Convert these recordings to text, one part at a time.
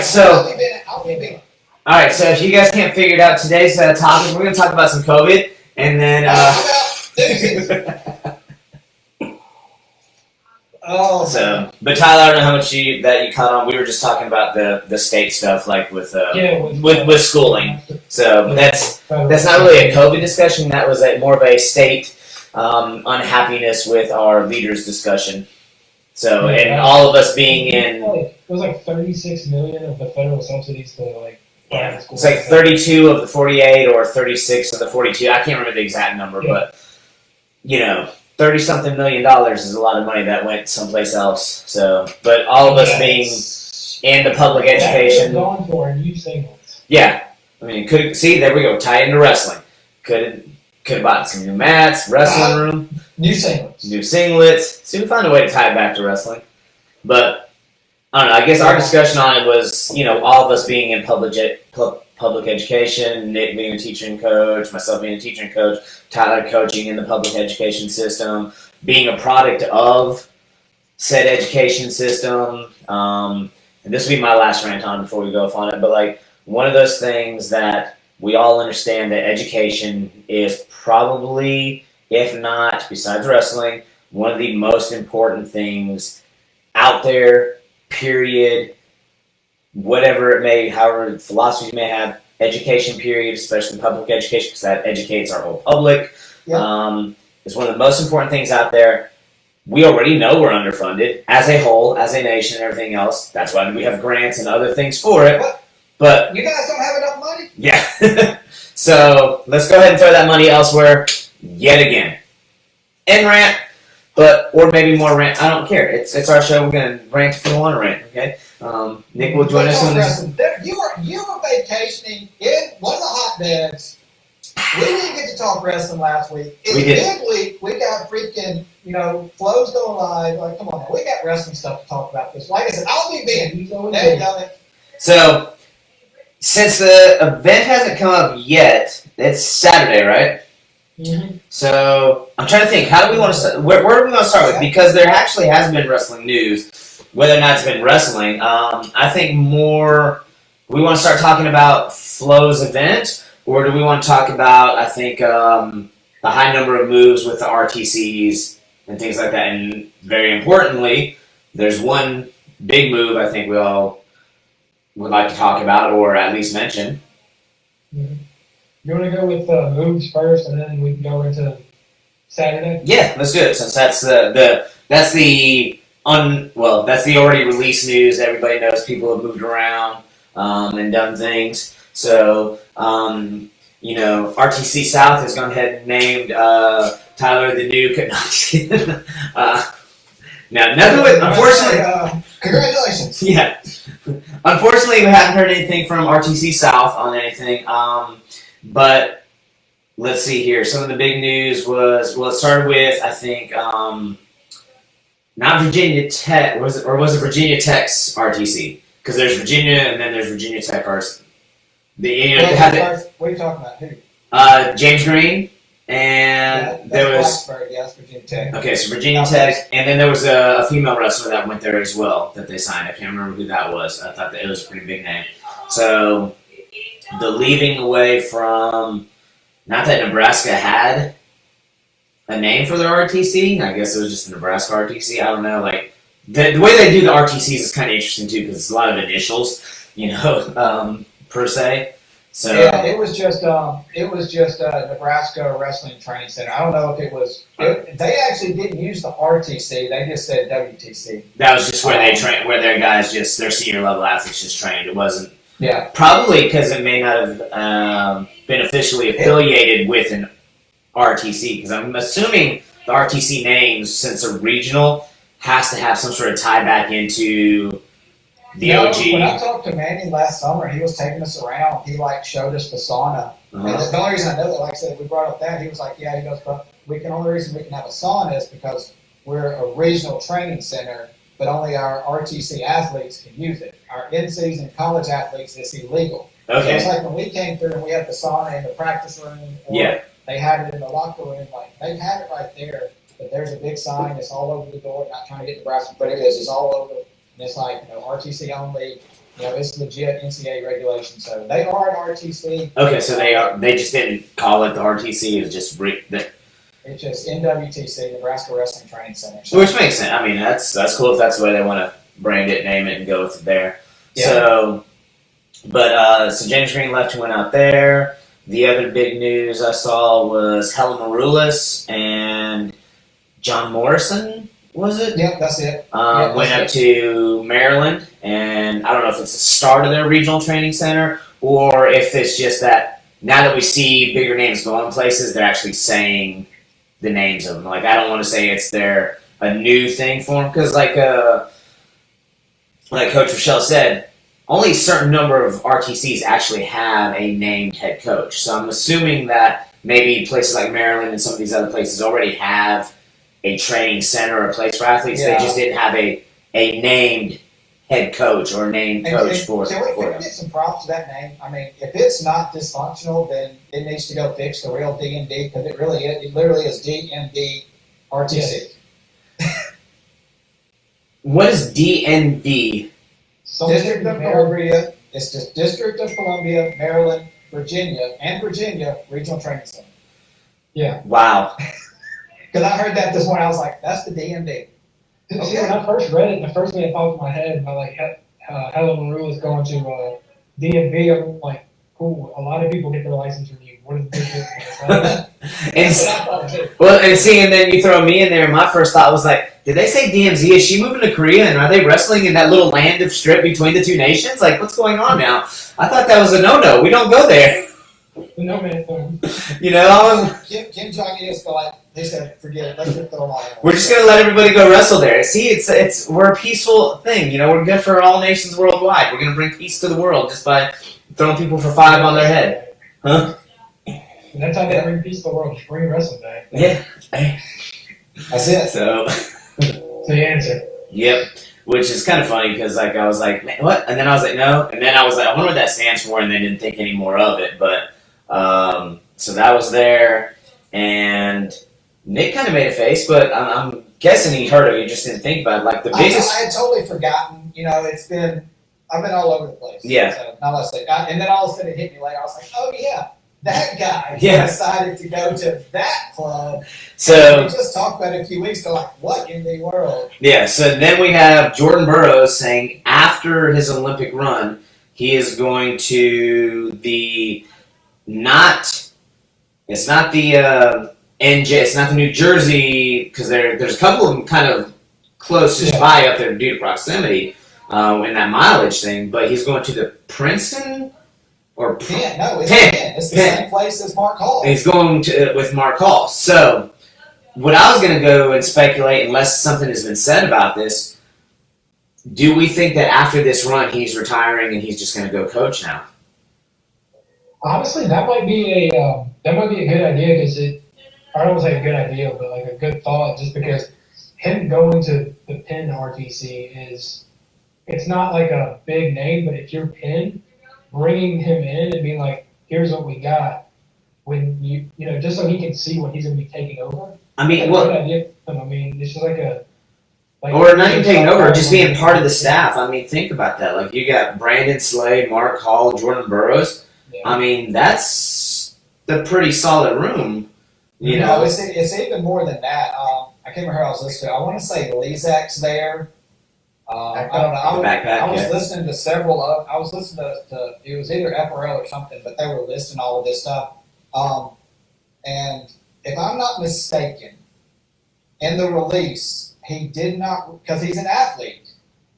So if you guys can't figure it out, today's topic, we're going to talk about some COVID, and then. But Tyler, I don't know how much you caught on. We were just talking about the state stuff, like with schooling. So that's not really a COVID discussion. That was more of a state unhappiness with our leaders discussion. So and all of us being in. It was like 36 million of the federal subsidies to like. Yeah, it's like 32 of the 48 or 36 of the 42. I can't remember the exact number, but 30-something million dollars is a lot of money that went someplace else. So, but all of us being in the public education. Going for new singles. Yeah, I mean, there we go. Tie into wrestling. Could have bought some new mats, wrestling room, new singlets. So we found a way to tie it back to wrestling, but. I don't know, I guess our discussion on it was, all of us being in public education, Nick being a teacher and coach, myself being a teacher and coach, Tyler coaching in the public education system, being a product of said education system. And this will be my last rant on before we go off on it, but one of those things that we all understand that education is probably, if not, besides wrestling, one of the most important things out there. Period, whatever it may, however philosophies may have, education period, especially public education, because that educates our whole public, is one of the most important things out there. We already know we're underfunded as a whole, as a nation, and everything else. That's why we have grants and other things for it. But you guys don't have enough money? Yeah. So let's go ahead and throw that money elsewhere yet again. End rant. Or maybe more rant. I don't care. It's our show. We're gonna rant if we want to rant. Okay. Nick will join us on this. You were vacationing in one of the hotbeds. We didn't get to talk wrestling last week. It's big week. We got freaking flows going live. Like, come on, now. We got wrestling stuff to talk about. This, like I said, I'll be Ben. So, since the event hasn't come up yet, it's Saturday, right? Mm-hmm. So I'm trying to think. How do we want to start? Where are we going to start with? Because there actually has been wrestling news, whether or not it's been wrestling. I think more. We want to start talking about Flo's event, or do we want to talk about? I think the high number of moves with the RTCs and things like that. And very importantly, there's one big move I think we all would like to talk about, or at least mention. Mm-hmm. You want to go with moves first, and then we can go into Saturday? Yeah, let's do it. Since that's the already released news. Everybody knows people have moved around and done things. So RTC South has gone ahead and named Tyler the new. Now, nothing with unfortunately. Congratulations. Yeah, unfortunately, we haven't heard anything from RTC South on anything. But let's see here. Some of the big news was, it started with, I think, not Virginia Tech, was it Virginia Tech's RTC? Because there's Virginia and then there's Virginia Tech RTC. What are you talking about? Who? James Green, and there was... Blacksburg, yes, Virginia Tech. Okay, so Virginia Tech, and then there was a female wrestler that went there as well that they signed. I can't remember who that was. I thought that it was a pretty big name. So... the leaving away from, not that Nebraska had a name for their RTC. I guess it was just the Nebraska RTC. I don't know. The way they do the RTCs is kind of interesting too, because it's a lot of initials, per se. So yeah, it was just Nebraska Wrestling Training Center. I don't know if it was. They actually didn't use the RTC. They just said WTC. That was just where they train, where their guys their senior level athletes just trained. It wasn't. Yeah. Probably because it may not have been officially affiliated with an RTC, because I'm assuming the RTC names, since they're regional, has to have some sort of tie back into the OG. When I talked to Manny last summer, he was taking us around. He showed us the sauna. And the only reason I know that, like I said, we brought up that, he was like, yeah, he goes, but the only reason we can have a sauna is because we're a regional training center, but only our RTC athletes can use it. Our in-season college athletes, it's illegal. Okay. So it's like when we came through and we had the sauna in the practice room, or they had it in the locker room, they have it right there, but there's a big sign, it's all over the door, not trying to get Nebraska, but it is, it's all over, and it's RTC only, It's legit NCAA regulation. So they are at RTC. Okay, so they just didn't call it the RTC. It's just It's just NWTC, Nebraska Wrestling Training Center. So which makes sense. I mean, that's cool if that's the way they want to brand it, name it, and go with it there. Yeah. So James Green left and went out there. The other big news I saw was Helen Maroulis and John Morrison, was it? Yep, that's it. Went up to Maryland, and I don't know if it's the start of their regional training center or if it's just that now that we see bigger names going places, they're actually saying the names of them. Like, I don't want to say it's a new thing for them because, like Coach Rochelle said, only a certain number of RTCs actually have a named head coach. So I'm assuming that maybe places like Maryland and some of these other places already have a training center or a place for athletes. Yeah. They just didn't have a named head coach or a named coach for Can we them. get some props to that name? I mean, if it's not dysfunctional, then it needs to go fix the real DMD because it literally is DMD RTC. What is DNV? District of Columbia. It's just District of Columbia, Maryland, Virginia Regional Training Center. Yeah. Wow. Because I heard that this morning, I was like, that's the DMD. See, when I first read it, the first thing that popped in my head, I like Helen Maroulis going to DMV. I'm like, cool. A lot of people get their license renewed. What is the difference? And then you throw me in there, and my first thought was like, did they say DMZ? Is she moving to Korea, and are they wrestling in that little land of strip between the two nations? Like, what's going on now? I thought that was a no-no. We don't go there. No, man. You know? Kim Jong-un is like, they said, forget it. Let's just throw them all out. We're just going to let everybody go wrestle there. See, we're a peaceful thing. We're good for all nations worldwide. We're going to bring peace to the world just by throwing people for 5 on their head. Huh? And that's how they bring peace to the world. Bring wrestling back. Yeah. That's it. So the answer. Yep. Which is kind of funny because I was like, man, what? And then I was like, no. And then I was like, I wonder what that stands for, and then didn't think any more of it. But so that was there, and Nick kind of made a face, but I'm guessing he heard it. He just didn't think about it. Like the biggest. I had totally forgotten. I've been all over the place. Yeah. So, now let's say, and then all of a sudden it hit me later. I was like, oh yeah, that guy decided to go to that club. So we just talked about it a few weeks ago. Like, what in the world? Yeah. So then we have Jordan Burroughs saying after his Olympic run, he is going to It's not the NJ. It's not the New Jersey because there's a couple of them kind of close just by up there due to proximity in that mileage thing. But he's going to the Princeton or Penn. No, it's Penn. Penn. It's the same place as Mark Hall. He's going to with Mark Hall. So what I was going to go and speculate, unless something has been said about this, do we think that after this run he's retiring and he's just going to go coach now? Honestly, that might be a good idea because I don't want to say a good idea, but like a good thought, just because him going to the Penn RTC it's not like a big name, but if you're Penn, bringing him in and being like, here's what we got, when you just so he can see what he's going to be taking over. I mean, good idea. I mean, it's just or not even taking over, just being part of the staff. I mean, think about that. Like, you got Brandon Slade, Mark Hall, Jordan Burroughs. Yeah. I mean, that's the pretty solid room. No, it's even more than that. I can't remember who I was listening to. I want to say Lezak's there. I don't know. I was listening to several of. I was listening to it was either FRL or something, but they were listing all of this stuff. And if I'm not mistaken, in the release, he did not, because he's an athlete.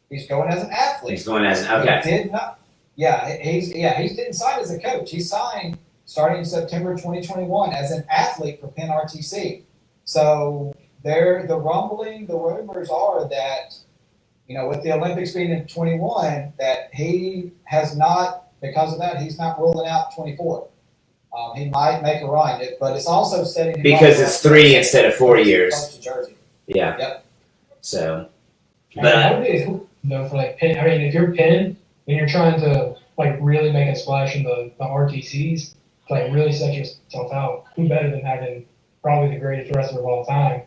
He's going as an athlete. He's going as an okay. He did not. He didn't sign as a coach. He signed starting in September 2021 as an athlete for Penn RTC. So the rumors are that, with the Olympics being in 21, that he has not, because of that, he's not ruling out 24. He might make a run, but it's also setting him because it's 3 instead of 4 years. Close to Jersey. Yeah. Yep. So, but that would be cool, for like Penn. I mean, if you're Penn and you're trying to like really make a splash in the RTCs, to like really set yourself out, who better than having probably the greatest wrestler of all time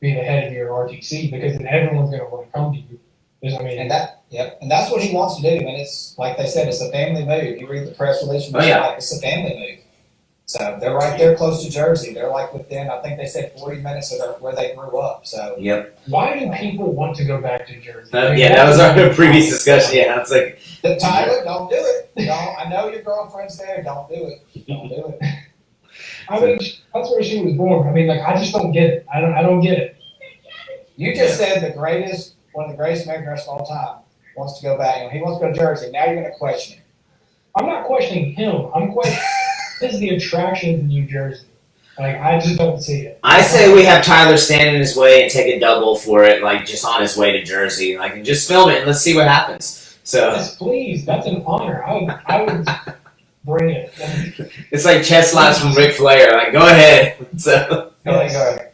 be the head of your RTC, because then everyone's going to want to come to you Because, I mean, And that's what he wants to do. And it's like they said, it's a family move. You read the press release from it's a family move. So they're right there close to Jersey. They're like within, I think they said 40 minutes of where they grew up. So Yep. why do people want to go back to Jersey? Yeah, that was our previous discussion. Yeah, it's like Tyler, don't do it. I know your girlfriend's there. Don't do it. Don't do it. I mean, that's where she was born. I mean, like, I just don't get it. I don't get it. You just said one of the greatest American wrestlers of all time wants to go back. He wants to go to Jersey. Now you're going to question him. I'm not questioning him. I'm questioning is the attraction to New Jersey. Like, I just don't see it. I say we have Tyler stand in his way and take a double for it, like just on his way to Jersey, like and just film it and let's see what happens. So yes, please, that's an honor. I would bring it. it's like chest slaps from Ric Flair. Like, go ahead. So Go ahead.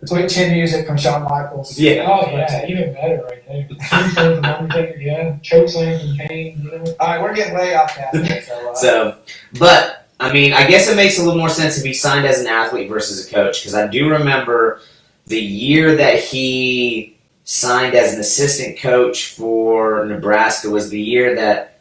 Sweet chin music from Shawn Michaels. Yeah. Oh yeah, even better right there. Tombstone from Undertaker, yeah. Choke slam from Kane, you know. All right, we're getting way off that. But I mean, I guess it makes a little more sense if he signed as an athlete versus a coach, because I do remember the year that he signed as an assistant coach for Nebraska was the year that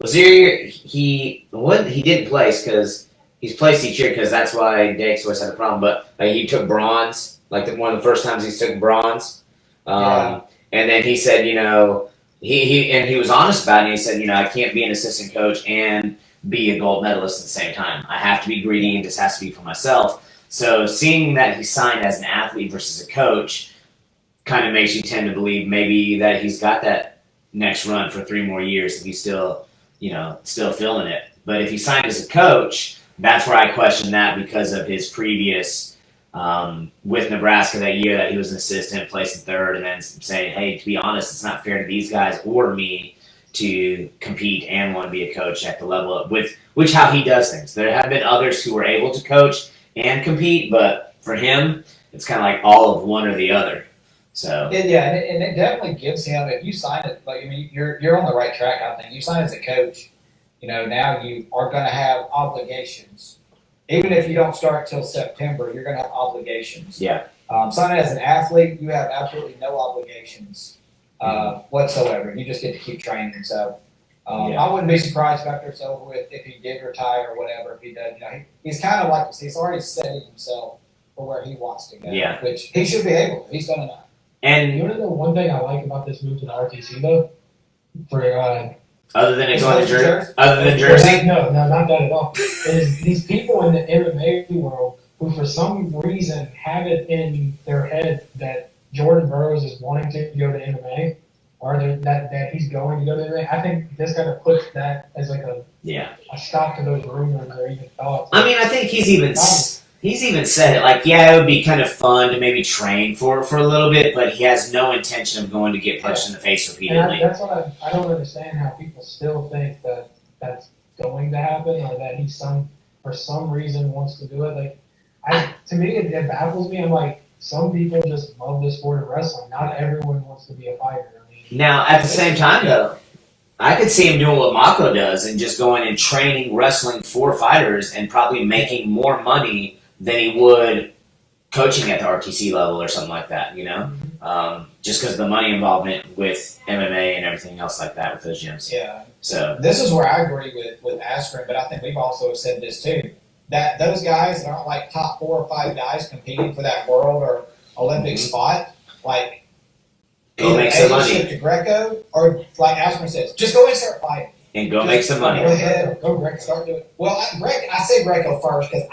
he didn't place because he's placed each year because that's why Dakes always had a problem. But like, he took bronze, like one of the first times he took bronze, and then he said, he was honest about it. And he said, I can't be an assistant coach and be a gold medalist at the same time. I have to be greedy and this has to be for myself. So seeing that he signed as an athlete versus a coach kind of makes you tend to believe maybe that he's got that next run for 3 more years if he's still feeling it. But if he signed as a coach, that's where I question that because of his previous with Nebraska that year that he was an assistant, placing third, and then saying, hey, to be honest, it's not fair to these guys or me to compete and want to be a coach at the level of which how he does things. There have been others who were able to coach and compete, but for him, it's kind of like all of one or the other. So and it definitely gives him, if you sign it, like, I mean, you're on the right track. I think you sign as a coach. Now you are going to have obligations. Even if you don't start till September, you're going to have obligations. Yeah. Signing as an athlete, you have absolutely no obligations whatsoever. You just get to keep training. So I wouldn't be surprised after it's over with if he did retire or whatever. If he does, he's kind of like he's already setting himself for where he wants to go. Yeah. Which he should be able to. He's done enough. And you want to know one thing I like about this move to the RTC though? For other than going to Jersey? Other than Jersey? No, not that at all. Is these people in the MMA world who for some reason have it in their head that Jordan Burroughs is wanting to go to MMA, or that he's going to go to MMA. I think this kind of puts that as like a stop to those rumors or even thoughts. I mean, I think he's even said it like, it would be kind of fun to maybe train for a little bit, but he has no intention of going to get punched in the face repeatedly. And that's what I don't understand how people still think that that's going to happen or that he for some reason wants to do it. Like, to me, it baffles me. I'm like, some people just love the sport of wrestling. Not everyone wants to be a fighter. I mean, now, at the same time, though, I could see him doing what Mako does and just going and training wrestling for fighters and probably making more money than he would coaching at the RTC level or something like that, just because of the money involvement with MMA and everything else like that with those gyms. Yeah. So this is where I agree with Askren, but I think we've also said this too, that those guys that aren't like top 4 or 5 guys competing for that world or Olympic spot, like go make some money. To Greco, or like Askren says, just go and start fighting. And go make some money. Go ahead, go Greco, start doing it. Well, I say Greco first because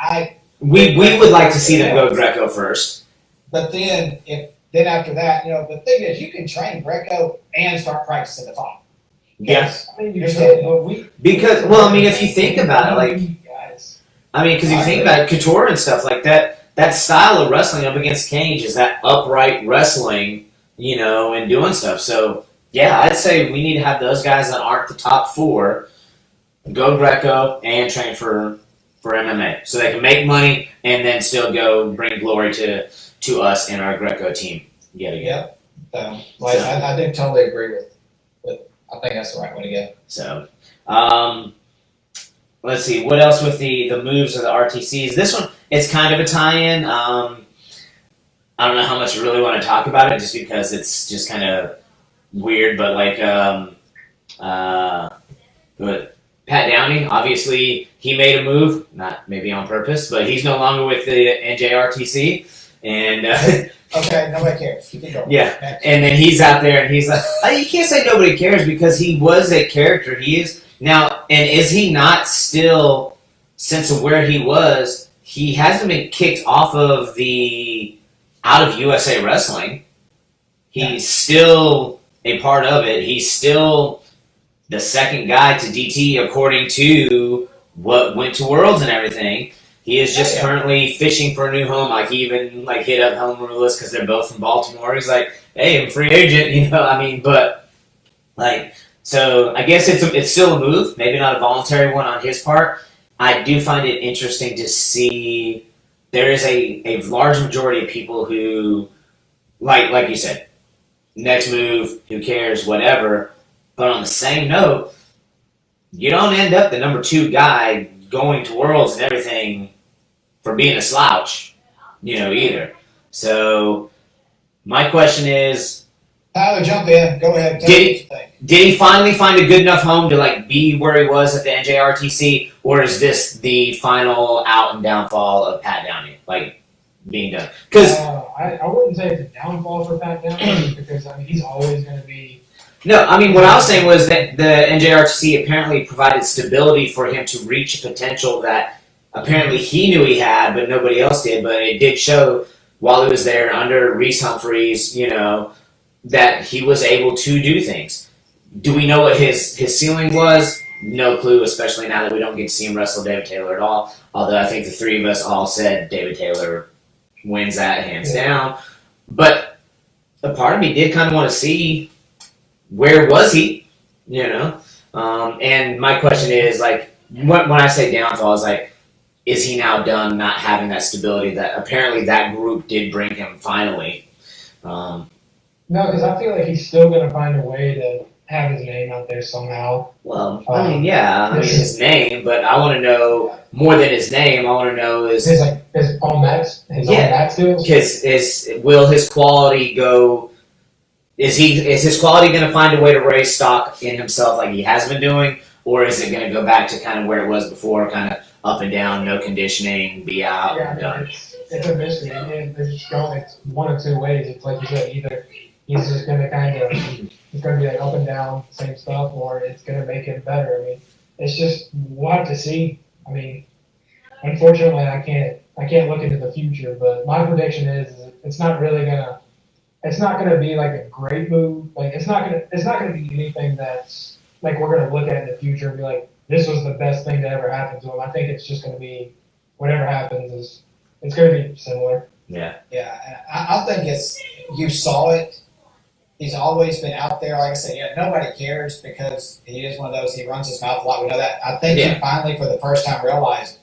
we would like to see them go Greco first. But then after that, the thing is you can train Greco and start practicing the fight. Yes. I mean, you should, but if you think about it, because you think about Couture and stuff like that, that style of wrestling up against Cage is that upright wrestling, and doing stuff. So, yeah, I'd say we need to have those guys that aren't the top 4 go Greco and train for MMA, so they can make money and then still go bring glory to us and our Greco team yet again. Yep. I do totally agree with. I think that's the right way to go. So, let's see what else with the moves of the RTCs. This one, it's kind of a tie-in. I don't know how much I really want to talk about it, just because it's just kind of weird, but like but Pat Downey, obviously he made a move, not maybe on purpose, but he's no longer with the NJRTC, and Okay, nobody cares. Keep going. yeah, Next. and then he's out there and he's like, you can't say nobody cares because he was a character. He is now, and is he not still, since of where he was, he hasn't been kicked off of out of USA Wrestling. He's still a part of it. He's still the second guy to DT according to what went to Worlds and everything. He is just currently fishing for a new home. Like he even like hit up Helen Rulis because they're both from Baltimore. He's like, "Hey, I'm a free agent," you know. I mean, but like, so I guess it's still a move. Maybe not a voluntary one on his part. I do find it interesting to see there is a large majority of people who like you said, next move, who cares, whatever. But on the same note, you don't end up the number 2 guy going to Worlds and everything for being a slouch, you know, either. So my question is, Tyler, jump in. Go ahead. Tell Did me he- what you think. did he finally find a good enough home to like be where he was at the NJRTC, or is this the final out and downfall of Pat Downey, like being done? Because I wouldn't say it's a downfall for Pat Downey because I mean he's always going to be. no, I mean what I was saying was that the NJRTC apparently provided stability for him to reach potential that apparently he knew he had, but nobody else did. But it did show while he was there under Reese Humphreys, you know, that he was able to do things. Do we know what his ceiling was? No clue, especially now that we don't get to see him wrestle David Taylor at all. Although I think the 3 of us all said David Taylor wins that hands down. But a part of me did kind of want to see where was he, you know? And my question is, like, when I say downfall, is like, is he now done not having that stability that apparently that group did bring him finally? No, because I feel like he's still going to find a way to have his name out there somehow. Well, I mean, yeah, I mean his name, but I want to know more than his name. I want to know is His all Max deals. will his quality go? Is his quality going to find a way to raise stock in himself like he has been doing, or is it going to go back to kind of where it was before, kind of up and down, no conditioning, be out, Yeah, and done? it's a mystery. It's one of 2 ways. It's like you said, either he's just going to it's going to be like up and down, same stuff, or it's going to make him better. I mean, it's just we'll have to see. I mean, unfortunately, I can't look into the future, but my prediction is it's not going to be like a great move. Like it's not going to be anything that's like we're going to look at in the future and be like, this was the best thing that ever happened to him. I think it's just going to be whatever happens it's going to be similar. Yeah, Yeah, and I think you saw it. He's always been out there. Like I said, nobody cares because he is one of those, he runs his mouth a lot. We know that. I think he finally, for the first time, realized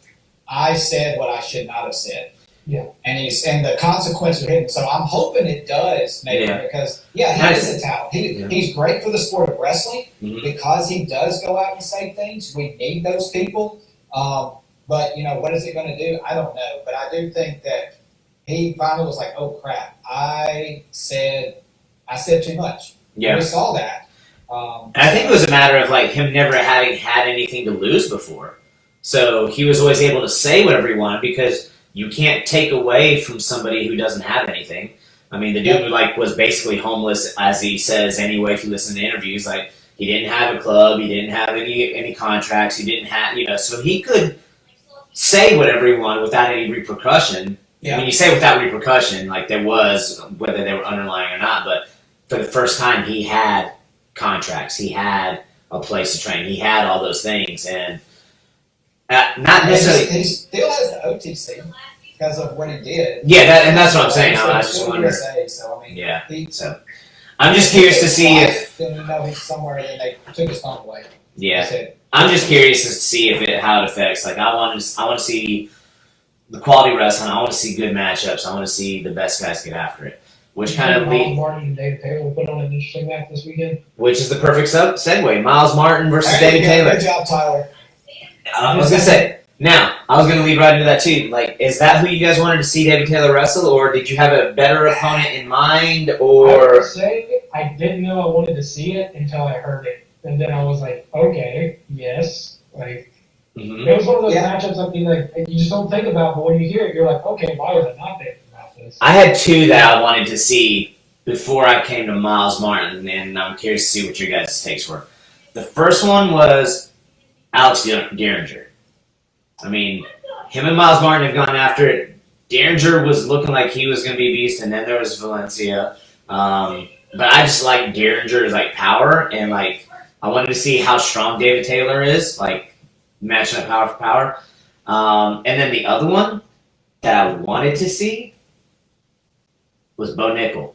I said what I should not have said. Yeah. And the consequences are hidden. So I'm hoping it does, maybe, because, he is a talent. He's great for the sport of wrestling because he does go out and say things. We need those people. But, what is it going to do? I don't know. But I do think that he finally was like, oh, crap, I said too much. yeah. We saw that. And I think it was a matter of like him never having had anything to lose before, so he was always able to say whatever he wanted because you can't take away from somebody who doesn't have anything. I mean, the dude like was basically homeless, as he says anyway. If you listen to interviews, like he didn't have a club, he didn't have any contracts, he didn't have so he could say whatever he wanted without any repercussion. Yeah. When you say without repercussion, like there was, whether they were underlying or not, but for the first time he had contracts, he had a place to train, he had all those things, and not necessarily. He still has the OTC because of what he did. Yeah, and that's what I'm saying. I just wonder. USA, so I mean, Yeah. So I'm just curious to see if. Then he's somewhere and they took his phone away. Yeah. Said, I'm just curious to see how it affects. Like I want to see the quality wrestling. I want to see good matchups. I want to see the best guys get after it. Which kind of Miles Martin and David Taylor put on an interesting match this weekend. Which is the perfect segue. Miles Martin versus There you David go. Taylor. Good job, Tyler. I was gonna say Now, I was going to lead right into that too. Like, is that who you guys wanted to see David Taylor wrestle, or did you have a better opponent in mind? I Or would say I didn't know I wanted to see it until I heard it, and then I was like, okay, yes, like. Mhm. It was one of those Yeah. matchups. I mean, like you just don't think about, but when you hear it, you're like, okay, why was I not thinking about this? I had two that I wanted to see before I came to Miles Martin, and I'm curious to see what your guys' takes were. The first one was Alex Derringer. I mean, him and Miles Martin have gone after it. Derringer was looking like he was going to be a beast, and then there was Valencia. But I just like Derringer's like power, and like I wanted to see how strong David Taylor is, like matching up power for power. And then the other one that I wanted to see was Bo Nickel.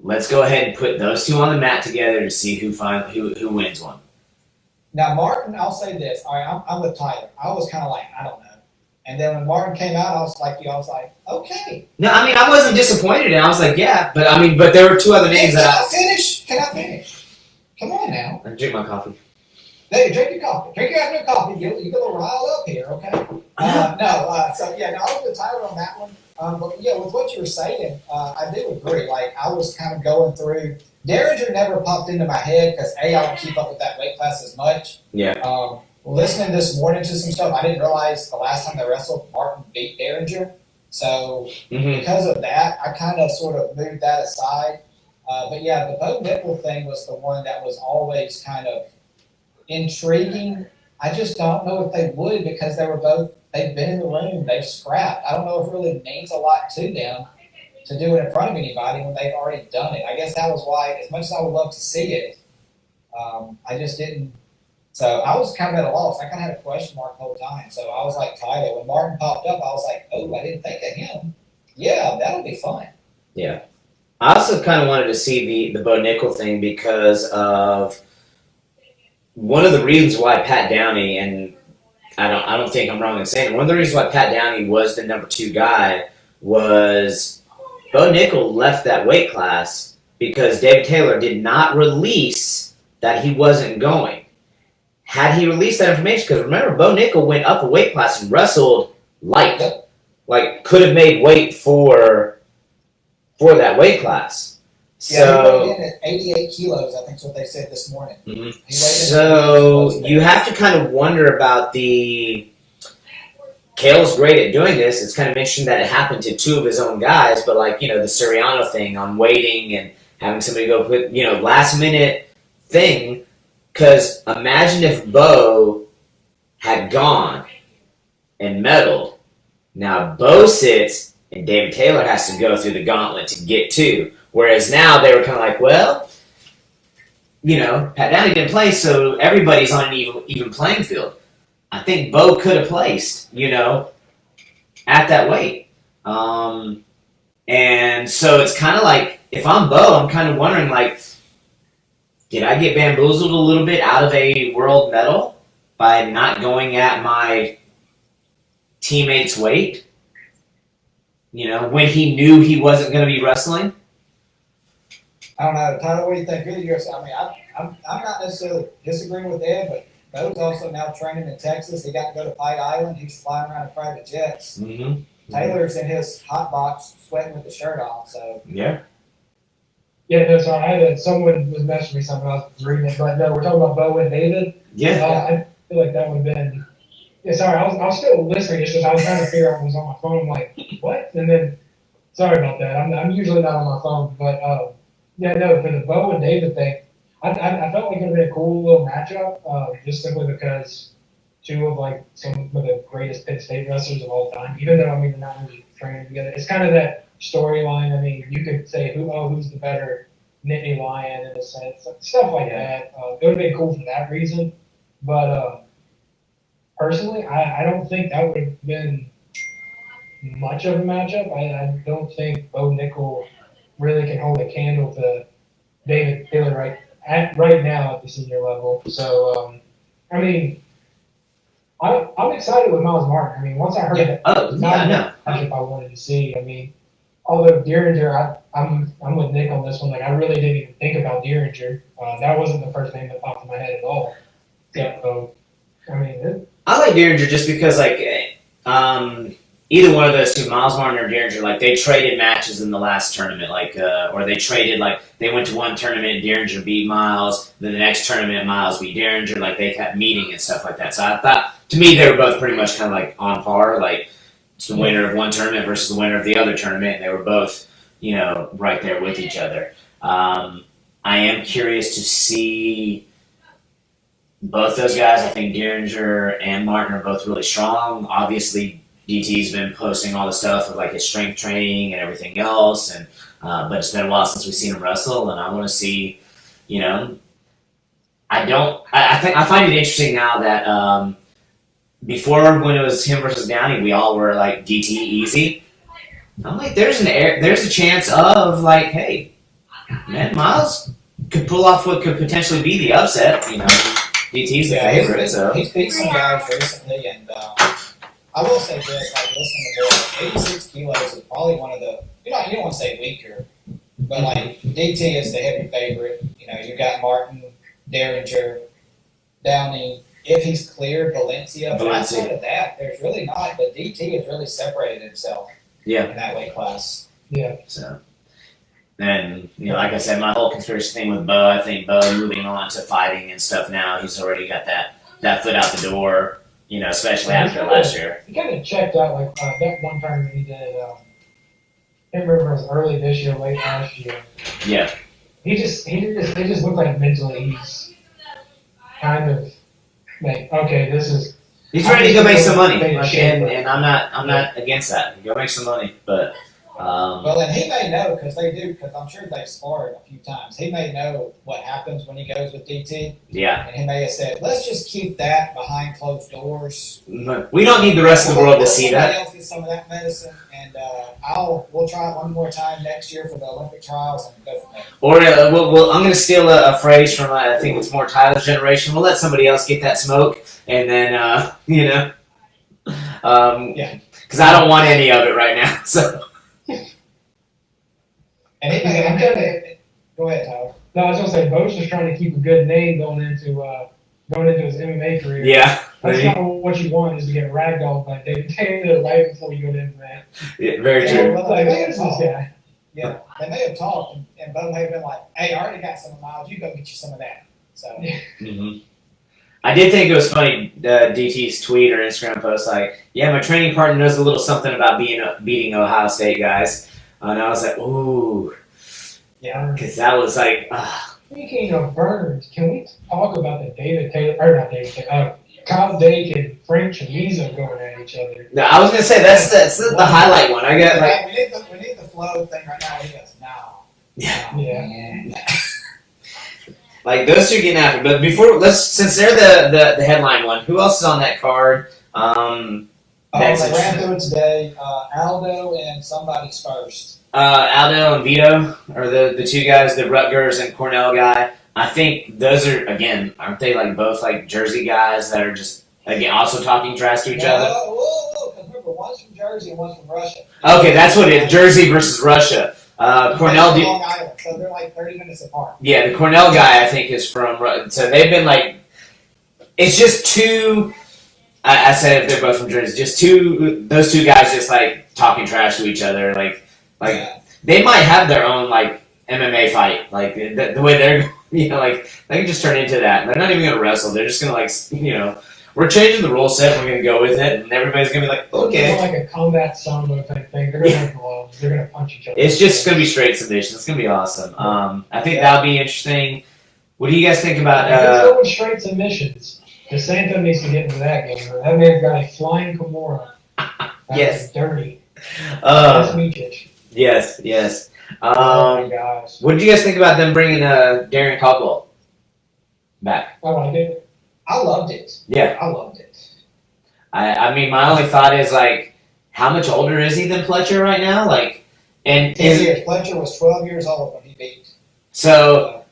Let's go ahead and put those two on the mat together to see who wins one. Now, Martin, I'll say this. All right, I'm with Tyler. I was kind of like, I don't know. And then when Martin came out, I was like, okay. No, I mean I wasn't disappointed, and I was like, yeah, but there were two other names Can that I finish? Can I finish? Come on now. I drink my coffee. Hey, drink your coffee. Drink your afternoon coffee. You get a little riled up here, okay? I was with Tyler on that one. But yeah, with what you were saying, I do agree. Like, I was kind of going through. Derringer never popped into my head because I don't keep up with that weight class as much. Yeah. Listening this morning to some stuff, I didn't realize the last time they wrestled, Martin beat Derringer. So because of that, I kind of sort of moved that aside. But yeah, the Bo Nickel thing was the one that was always kind of intriguing. I just don't know if they would because they've been in the room, they've scrapped. I don't know if it really means a lot to them to do it in front of anybody when they've already done it. I guess that was why, as much as I would love to see it, I just didn't. So I was kind of at a loss. I kind of had a question mark the whole time. So I was like Tyler. When Martin popped up, I was like, oh, I didn't think of him. Yeah, that'll be fun. Yeah. I also kind of wanted to see the Bo Nickel thing because of one of the reasons why Pat Downey, and I don't think I'm wrong in saying it, one of the reasons why Pat Downey was the number 2 guy was Bo Nickel left that weight class because David Taylor did not release that he wasn't going. Had he released that information, because remember, Bo Nickel went up a weight class and wrestled light. Like, could have made weight for that class. So, he weighed in at 88 kilos, I think is what they said this morning. So you have to kind of wonder about Kale's great at doing this. It's kind of interesting that it happened to 2 of his own guys, but like, the Siriano thing on waiting and having somebody go put, last minute thing. Because imagine if Bo had gone and medaled. Now Bo sits and David Taylor has to go through the gauntlet to get to. Whereas now they were kind of like, well, Pat Downey didn't play, so everybody's on an even playing field. I think Bo could have placed, at that weight. And so it's kind of like, if I'm Bo, I'm kind of wondering, like, did I get bamboozled a little bit out of a world medal by not going at my teammate's weight? When he knew he wasn't going to be wrestling? I don't know. Tyler, what do you think? I'm not necessarily disagreeing with Ed, but Bo's also now training in Texas. He got to go to Fight Island. He's flying around in private jets. Mm-hmm. Taylor's in his hot box sweating with the shirt off. So Yeah. Yeah, no, sorry. I had someone was messaging me something. I was reading it, but no, we're talking about Bo and David. Yeah. I feel like that would have been. Yeah, sorry. I was still listening. It's just I was trying to figure out what was on my phone. I'm like, what? And then, sorry about that. I'm usually not on my phone, but yeah, no, for the Bo and David thing, I felt like it would have been a cool little matchup, just simply because 2 of like some of the greatest Penn State wrestlers of all time. Even though they're not really training together, it's kind of that storyline. I mean, you could say who's the better Nittany Lion in a sense, stuff like that. It would have been cool for that reason, but personally, I don't think that would have been much of a matchup. I don't think Bo Nickel really can hold a candle to David Taylor right now at the senior level. So I mean, I'm excited with Miles Martin. I mean, once I heard that, matchup I wanted to see. I mean. Although Derringer, I'm with Nick on this one. Like, I really didn't even think about Derringer. That wasn't the first name that popped in my head at all. So, I mean, I like Derringer just because, like, either one of those two, Miles Martin or Derringer, like, they traded matches in the last tournament, like, or they traded, like, they went to one tournament, Derringer beat Miles, then the next tournament, Miles beat Derringer, like, they kept meeting and stuff like that. So I thought, to me, they were both pretty much kind of, like, on par, like, it's the winner of one tournament versus the winner of the other tournament, and they were both, you know, right there with each other. I am curious to see both those guys. I think Derringer and Martin are both really strong. Obviously, DT's been posting all the stuff of like his strength training and everything else, and but it's been a while since we've seen him wrestle, and I want to see, you know, I find it interesting now that before when it was him versus Downey, we all were like DT easy. I'm like, there's a chance of like, hey, man, Miles could pull off what could potentially be the upset. You know, DT's the favorite, so he's beat some guys recently, and I will say this: like, listening to Will, 86 kilos is probably one of the you don't want to say weaker, but like DT is the heavy favorite. You know, you got Martin, Derringer, Downey. If he's cleared Valencia, but outside of that, there's really not. But DT has really separated himself. Yeah. In that weight class. Yeah. So, and you know, like I said, my whole conspiracy thing with Bo, I think Bo moving on to fighting and stuff now, he's already got that foot out the door. You know, especially after last year. He kind of checked out like that one time he did. I can't remember if it was early this year, late last year. Yeah. It just looked like mentally he's kind of like, okay, this is. He's ready to go make some money, and I'm not against that. Go make some money, but. Well, and he may know because I'm sure they've sparred a few times. He may know what happens when he goes with DT. Yeah. And he may have said, let's just keep that behind closed doors. We don't need the rest of the world to see that. Somebody else get some of that medicine, and we'll try it one more time next year for the Olympic trials and go from there. Or I'm going to steal a phrase from I think it's more Tyler's generation. We'll let somebody else get that smoke, and then you know, yeah, because I don't want any of it right now. So. And he may go ahead, Tyler. No, I was gonna say Bo's just trying to keep a good name going into his MMA career. Yeah. That's not what you want is to get ragdolled by David Taylor right before you go into that. Yeah, very true. Well, Like, who's this guy? Yeah, they may have talked, and Bo may have been like, "Hey, I already got some of Miles. You go get you some of that." So. Mm-hmm. I did think it was funny, DT's tweet or Instagram post, like, yeah, my training partner knows a little something about beating Ohio State guys. And I was like, ooh. Yeah. Because that was like, Speaking of burners, can we talk about the Kyle Dake and Frank Chamizo going at each other? No, I was going to say, that's the highlight one. I got like. We need the flow thing right now. He goes, no. Yeah. Like, those two getting after. But since they're the headline one, who else is on that card? They ran through it today. Aldo and somebody's first. Aldo and Vito are the two guys, the Rutgers and Cornell guy. I think those are, again, aren't they like both like Jersey guys that are just, again, also talking trash to each other? Whoa, remember, one's from Jersey and one's from Russia. Okay, that's what it is, Jersey versus Russia. Cornell. Long Island, so they're like 30 minutes apart. Yeah, the Cornell guy I think is from, so they've been like, it's just two, I said if they're both from Jersey, just those two guys just like talking trash to each other, like yeah. They might have their own like MMA fight, like the way they're, you know, like they can just turn into that. They're not even gonna wrestle. They're just gonna like, you know, we're changing the rule set. We're gonna go with it, and everybody's gonna be like, okay. It's like a combat sambo type thing. They're gonna have gloves. They're gonna punch each other. It's just gonna be straight submission. It's gonna be awesome. I think that'll be interesting. What do you guys think about? Let's go with straight submissions. DeSanto needs to get into that game. That man's got a flying Kimura. Yes. Dirty. That's Miocic. Yes. Oh my gosh. What did you guys think about them bringing Darren Caldwell back? I liked it. I loved it. Yeah. I loved it. I mean, my only thought is like, how much older is he than Pletcher right now? Like, and Pletcher was 12 years old when he beat. So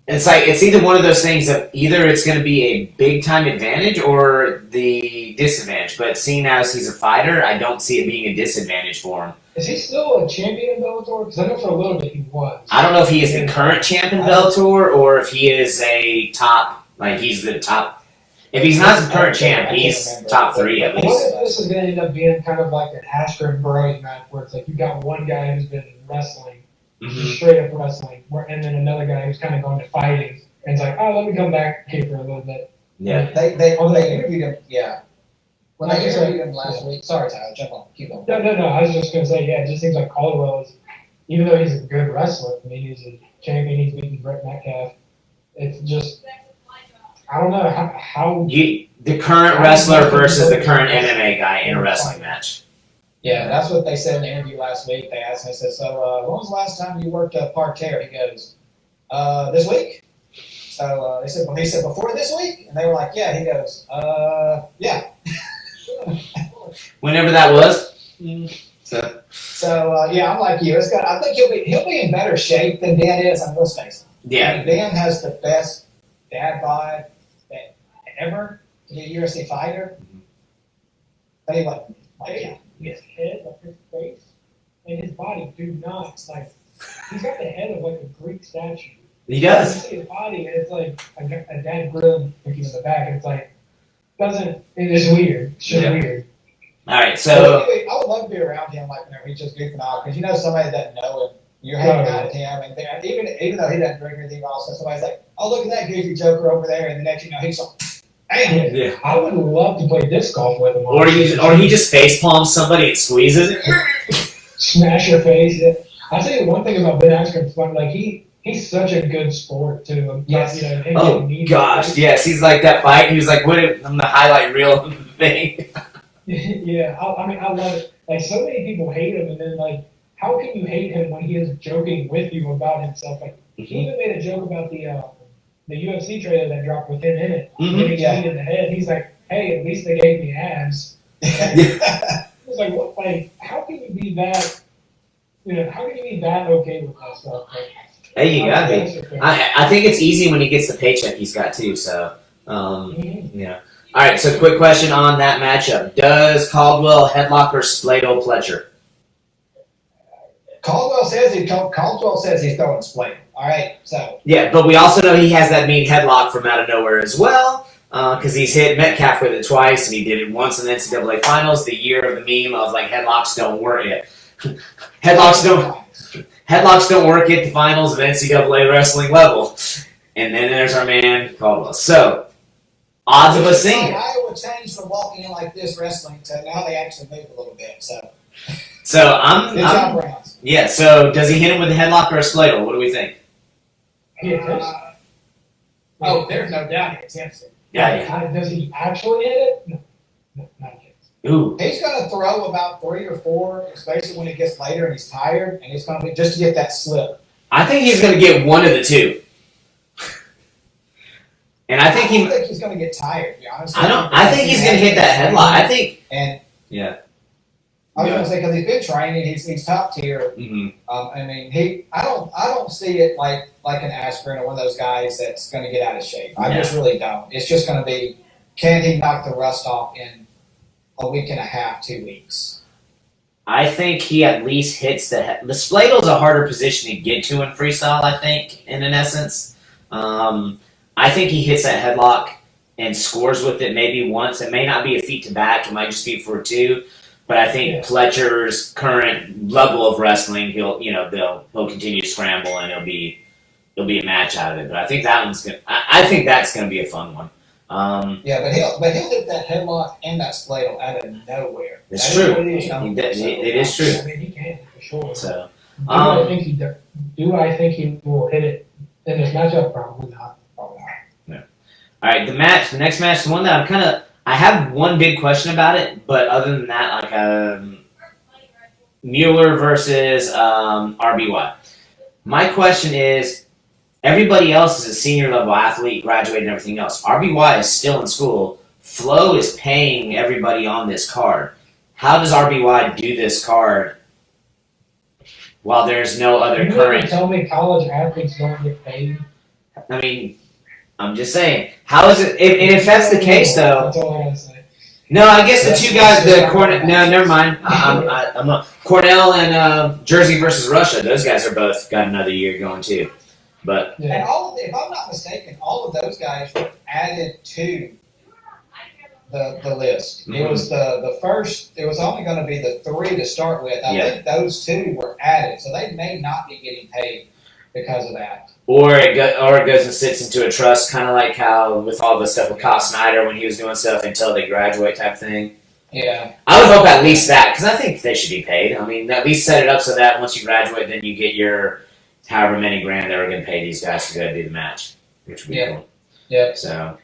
it's like it's either one of those things that either it's going to be a big time advantage or the disadvantage. But seeing as he's a fighter, I don't see it being a disadvantage for him. Is he still a champion in Bellator? Because I know for a little bit he was. I don't know if he is the current champ in Bellator or if he is a top, like he's the top If he's not the current champ, I can't he's remember. top 3 at What least. if this is going to end up being kind of like an Askren Bros match where it's like you got one guy who's been wrestling, Mhm. straight up wrestling, and then another guy who's kind of going to fighting, and it's like, oh, let me come back here for a little bit. Yeah. They interviewed him. Yeah. When they interviewed him last week. Sorry, Tyler. Jump on. Keep on. No. I was just going to say, yeah, it just seems like Caldwell is, even though he's a good wrestler, I mean, he's a champion, he's beaten Brett Metcalf. It's just, I don't know how The current wrestler versus the current MMA guy in a wrestling match. Yeah, that's what they said in the interview last week. They asked him, they said, so when was the last time you worked a parterre? He goes, this week. So he said, before this week? And they were like, yeah. He goes, yeah. Whenever that was. So yeah, I'm like you. It's good. I think he'll be in better shape than Dan is. I'm let's face it. I Yeah. mean, Dan has the best dad bod ever to be a UFC fighter. But he like yeah. his head, like his face, and his body do not, like, he's got the head of like a Greek statue. He does. You see his body, and it's like a dad grilling cookies in the back, and it's like, it is weird. It's just Yeah. weird. All right, So so anyway, I would love to be around him, like whenever he's just goofing off, because you know somebody that doesn't know him. You're hanging out with him, and even though he doesn't drink or anything, also somebody's like, "Oh, look at that goofy joker over there," and the next you know he's like, "Damn!" yeah. I would love to play disc golf with him. Or he just face palms somebody and squeezes it. Smash your face. I'll tell you one thing about Ben Askren's fun. Like he's such a good sport too. Yes. You know, him Oh getting kneed gosh, up. yes, he's like that fight. He was like, "What? I'm the highlight reel of the thing." Yeah, I mean, I love it. Like, so many people hate him, and then, like, how can you hate him when he is joking with you about himself? Like, he even made a joke about the UFC trailer that dropped with him in it. Mhm. Getting kneed in the head. He's like, hey, at least they gave me abs. Yeah. It's like, what? Like, how can you be that? You know, how can you be that okay with that stuff? Like, Hey, you got me. me. I think it's easy when he gets the paycheck he's got too. So, Mhm. yeah. All right. So, quick question on that matchup: does Caldwell headlock or splayed old Pletcher? Caldwell says he's throwing split. All right, so Yeah, but we also know he has that mean headlock from out of nowhere as well, because he's hit Metcalf with it twice, and he did it once in the NCAA finals. The year of the meme, I was like, headlocks don't work yet. Headlocks don't work at the finals of NCAA wrestling level. And then there's our man Caldwell. So, odds of us seeing it. Iowa changed from walking in like this wrestling to now they actually move a little bit. So So I'm good job, Browns. yeah. So does he hit him with a headlock or a spladle? What do we think? He attempts. Oh, there's no doubt he attempts it. Yeah. Does he actually hit it? No, not yet. Ooh. He's going to throw about 3 or 4, especially when it gets later and he's tired, and it's going to be just to get that slip. I think he's going to get one of the two. And I think don't think he's going to get tired. To be honest. I think he's going to hit that headlock. I think. And Yeah. I was going to say because he's been training, he's top tier. Mm-hmm. I mean, I don't see it like an Askren or one of those guys that's going to get out of shape. I just really don't. It's just going to be, can he knock the rust off in a week and a half, 2 weeks? I think he at least hits the spladle's a harder position to get to in freestyle. I think, in an essence, I think he hits that headlock and scores with it maybe once. It may not be a feet to back; it might just be for 2. But I think Pletcher's current level of wrestling, he'll continue to scramble and it'll be a match out of it. But I think that one's gonna. I think that's gonna be a fun one. Yeah, but he'll hit that headlock and that spladle out of nowhere. It's That is true. what it is. It is true. I mean, he can for sure. So, Do I think he will hit it in this matchup? Probably not. Probably not. all right, the next match, the one that I have one big question about it, but other than that, like Mueller versus RBY. My question is, everybody else is a senior level athlete, graduated and everything else. RBY is still in school. Flo is paying everybody on this card. How does RBY do this card while there's no other You current? mean to tell me college athletes don't get paid? I mean, I'm just saying. How is it? If that's the case, though. That's all I gotta say. No, I guess the two guys, no, never mind. I'm not. Cornell and Jersey versus Russia. Those guys are both got another year going too. But And if I'm not mistaken, all of those guys were added to the list. Mhm. It was the first. It was only going to be the 3 to start with. I Yeah. think those 2 were added, so they may not be getting paid because of that. Or it goes and sits into a trust, kind of like how with all the stuff with Kyle Snyder when he was doing stuff until they graduate type thing. Yeah, I would hope at least that, because I think they should be paid. I mean, at least set it up so that once you graduate, then you get your however many grand they were going to pay these guys to go do the match, which would be Yeah. cool. Yeah. So,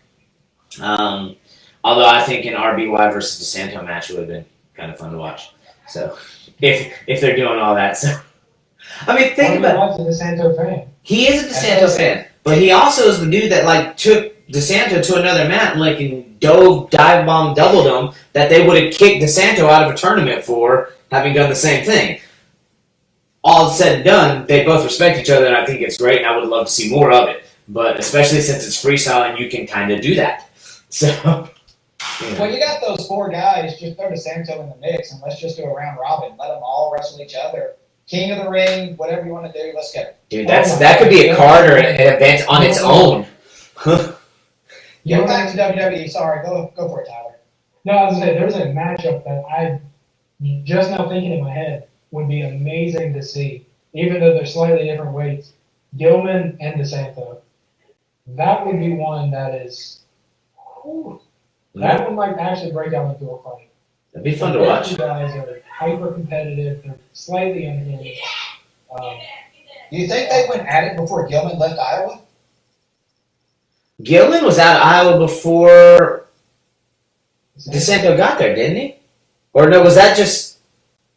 although I think an RBY versus DeSanto match would have been kind of fun to watch. So, if they're doing all that, so I mean, think about the DeSanto fan. he is a DeSanto fan, but he also is the dude that like took DeSanto to another mat, like and dive bomb, doubled him, that they would have kicked DeSanto out of a tournament for having done the same thing. All said and done, they both respect each other, and I think it's great, and I would love to see more of it. But especially since it's freestyle, you can kind of do that. So, Well, you got those 4 guys. Just throw DeSanto in the mix, and let's just do a round robin. Let them all wrestle each other. King of the ring, whatever you want to do. Let's go. dude, that could be a card or an event on its own. Get back to WWE. Sorry, go for it, Tyler. No, I was gonna say there's a matchup that I just now thinking in my head would be amazing to see, even though they're slightly different weights. Gilman and DeSanto. That would be one that is. Whew, that one might actually break out into a fight. That'd be fun to Those watch. two guys are hyper competitive. They're slightly unhinged. Do you think they went at it before Gilman left Iowa? Gilman was out of Iowa before DeSanto got there, didn't he? Or no, was that just...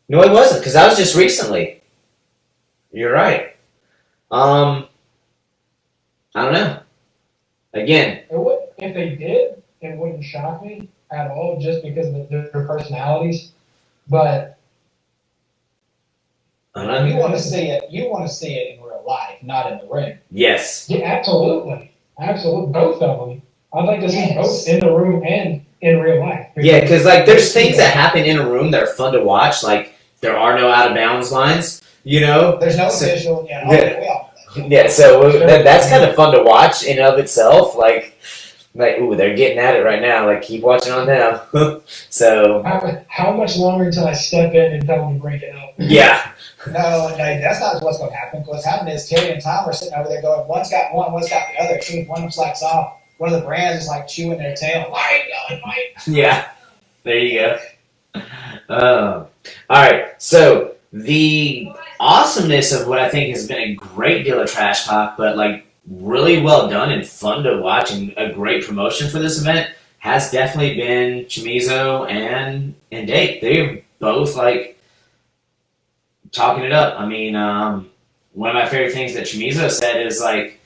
No, it wasn't, because that was just recently. You're right. I don't know. Again, If they did, it wouldn't shock me at all, just because of their personalities. But I don't know. You want to see it. You want to see it in real life, not in the ring. Yes. yeah, absolutely, both of them. I'd like to see Yes. both in the room and in real life. Yeah, because like there's things that happen in a room that are fun to watch. Like there are no out of bounds lines, you know. There's no So- official. Yeah. We all know that. Yeah, so that's kind of fun to watch in and of itself. Like, ooh, they're getting at it right now. Like, keep watching on them. So How much longer until I step in and tell them to break it up? yeah, No, that's not what's going to happen. What's happening is Terry and Tom are sitting over there going, one's got one, one's got the other. See if one of them slacks off. One of the brands is like chewing their tail. Why are you going, Mike? yeah. There you go. All right. So the awesomeness of what I think has been a great deal of trash talk, but like really well done and fun to watch and a great promotion for this event has definitely been Chamizo and Dake. They're both like talking it up. I mean, one of my favorite things that Chamizo said is like,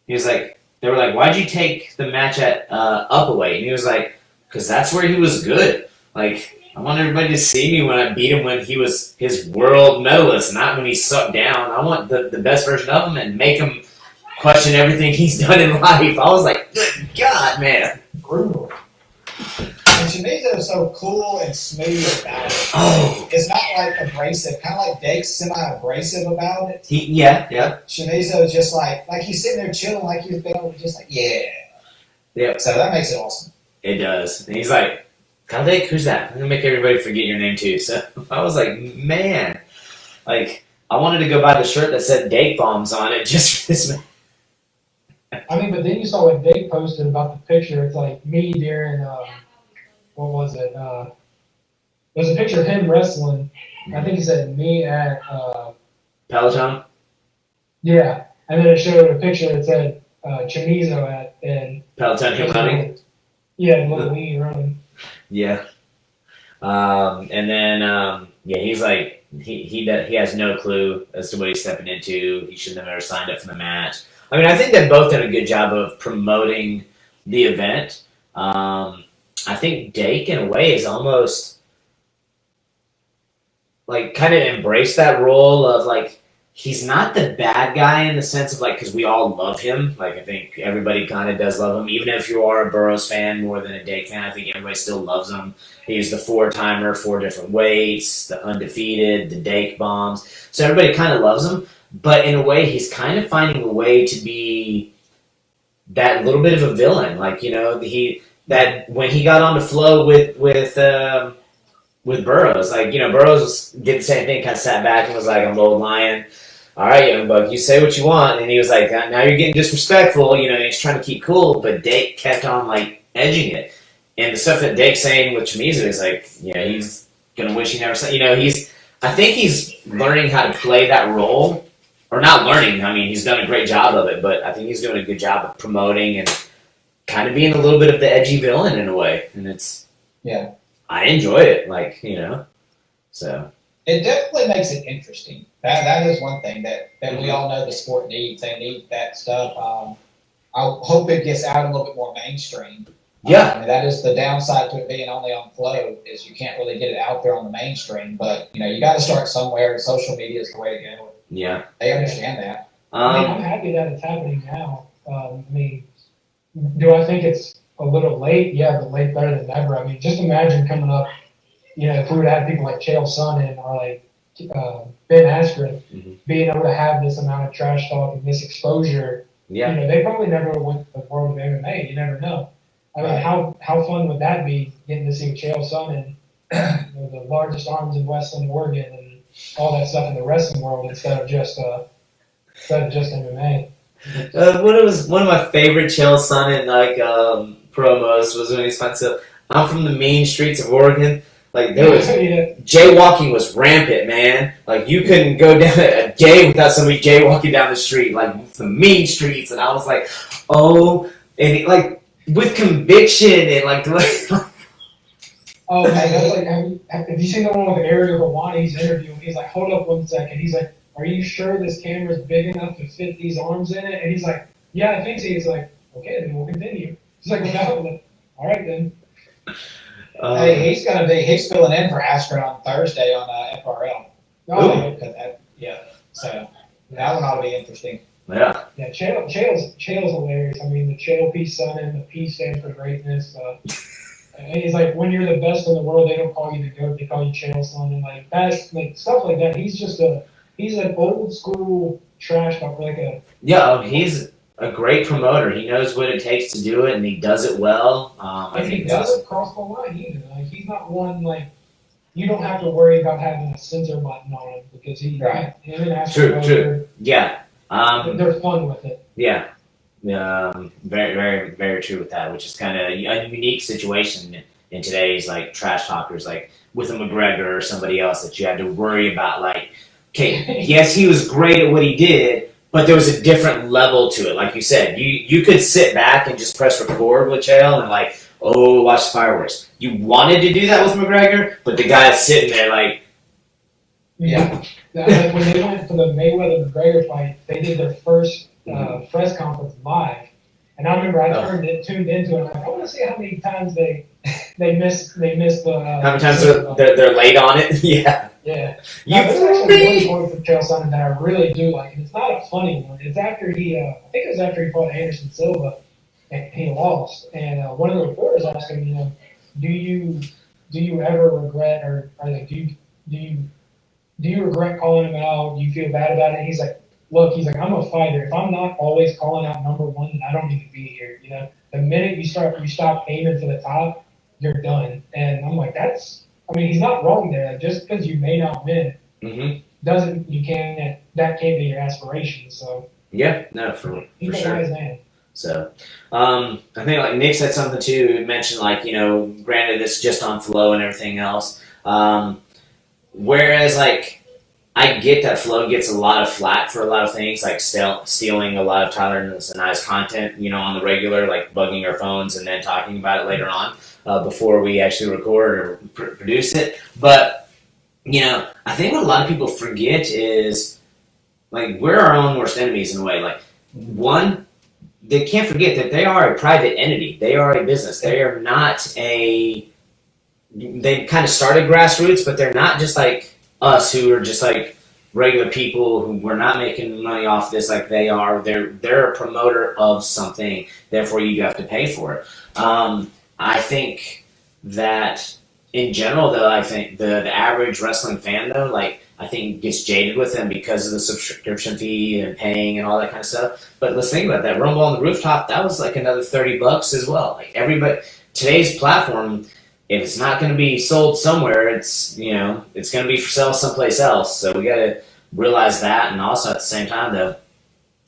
he was like, they were like, why'd you take the match at Upaway? And he was like, because that's where he was good. Like, I want everybody to see me when I beat him when he was his world medalist, not when he sucked down. I want the best version of him and make him question everything he's done in life. I was like, good God, man. Brutal. And Chamizo is so cool and smooth about it. Oh. It's not like abrasive, kind of like Dake's semi-abrasive about it. Yeah. Chamizo is just like he's sitting there chilling, like he's been just like, yeah. Yeah. So that makes it awesome. It does. And he's like, Kyle Dake, who's that? I'm going to make everybody forget your name too. So I was like, man. Like, I wanted to go buy the shirt that said Dake Bombs on it just for this. I mean, but then you saw what Dave posted about the picture. It's like me during, what was it? There's a picture of him wrestling. I think he said me at, Peloton? yeah. And then it showed a picture that said Chamizo at, and Peloton him running? yeah, little lean running. Yeah. And then, he's like, he has no clue as to what he's stepping into. He shouldn't have ever signed up for the match. I mean, I think they've both done a good job of promoting the event. I think Dake, in a way, is almost like kind of embraced that role of like he's not the bad guy in the sense of like because we all love him. Like I think everybody kind of does love him, even if you are a Burroughs fan more than a Dake fan. I think everybody still loves him. He's the 4-timer, 4 different weights, the undefeated, the Dake bombs. So everybody kind of loves him. But in a way, he's kind of finding a way to be that little bit of a villain. Like, you know, that when he got on the flow with Burrows, like, Burrows did the same thing, kind of sat back and was like, I'm old lion. All right, young buck, you say what you want. And he was like, now you're getting disrespectful. He's trying to keep cool, but Dake kept on, like, edging it. And the stuff that Dake's saying with Chamizo is like, he's going to wish he never said, I think he's learning how to play that role. Or not learning, I mean, he's done a great job of it, but I think he's doing a good job of promoting and kind of being a little bit of the edgy villain in a way. And I enjoy it, so. It definitely makes it interesting. That is one thing that we all know the sport needs. They need that stuff. I hope it gets out a little bit more mainstream. Yeah. That is the downside to it being only on Flow, is you can't really get it out there on the mainstream. But, you got to start somewhere. Social media is the way to go. Yeah. They understand that. I'm happy that it's happening now. Do I think it's a little late? Yeah, but late better than never. I mean, just imagine coming up, if we would have people like Chael Sonnen or like Ben Askren being able to have this amount of trash talk and this exposure. Yeah. They probably never went to the world of MMA. You never know. I mean, how fun would that be, getting to see Chael Sonnen, the largest arms in Westland, Oregon, and all that stuff in the wrestling world instead of just MMA. One of my favorite Chael Sonnen promos was when he's fun. So I'm from the mean streets of Oregon. Like, there was jaywalking was rampant, man. Like, you couldn't go down a day without somebody jaywalking down the street, like the mean streets. And I was like, oh, and with conviction and like. Oh man, that's like, have you seen the one with Ariel Hawani's interview? And he's like, hold up 1 second. He's like, are you sure this camera's big enough to fit these arms in it? And he's like, yeah, I think so. He's like, okay, then we'll continue. He's like, all right then. Hey, he's filling in for Askren on Thursday on FRL. So that one ought to be interesting. Yeah. Yeah, Chael's hilarious. I mean, the Chael P. Sonnen, the P stands for greatness. And he's like, when you're the best in the world, they don't call you the GOAT, they call you Chael Sonnen. Like, that's like stuff like that. He's an old school trash talk, he's a great promoter. He knows what it takes to do it, and he does it well. And he doesn't cross the line either. Like, he's not one, you don't have to worry about having a censor button on him, because him and Astro, True. Yeah. They're fun with it. Yeah. Very, very, very true with that, which is kind of a unique situation in today's trash talkers, with a McGregor or somebody else, that you had to worry about. Okay, yes, he was great at what he did, but there was a different level to it. Like you said, you could sit back and just press record with Chael and watch the fireworks. You wanted to do that with McGregor, but the guy's sitting there yeah. When they went for the Mayweather-McGregor fight, they did their first press conference live, and I remember I tuned into it. I'm like, I want to see how many times they miss the. How many times they're late on it? Yeah. Yeah. There's actually one point from Chael Sonnen that I really do like, and it's not a funny one. It's after I think it was after he fought Anderson Silva, and he lost. And one of the reporters asked him, do you ever regret, or do you regret calling him out? Do you feel bad about it? And he's like, look, I'm a fighter. If I'm not always calling out number one, then I don't need to be here. The minute you stop aiming for the top, you're done. And I'm like, he's not wrong there. Just because you may not win, that can't be your aspiration. So yeah, no, for he's sure. A wise man. So, I think Nick said something too. Mentioned granted this just on Flow and everything else. Whereas I get that Flow gets a lot of flack for a lot of things, like stealing a lot of Tyler and I's content, on the regular, bugging our phones and then talking about it later on before we actually record or produce it. But, I think what a lot of people forget is, we're our own worst enemies in a way. One, they can't forget that they are a private entity. They are a business. They are not they kind of started grassroots, but they're not just us who are just regular people who we're not making money off this they are. They're a promoter of something, therefore you have to pay for it. I think that in general, though, I think the average wrestling fan, though, I think gets jaded with them because of the subscription fee and paying and all that kind of stuff. But let's think about that. Rumble on the Rooftop, that was another $30 as well. Everybody, today's platform, if it's not going to be sold somewhere, it's it's going to be for sale someplace else. So we got to realize that, and also at the same time, though,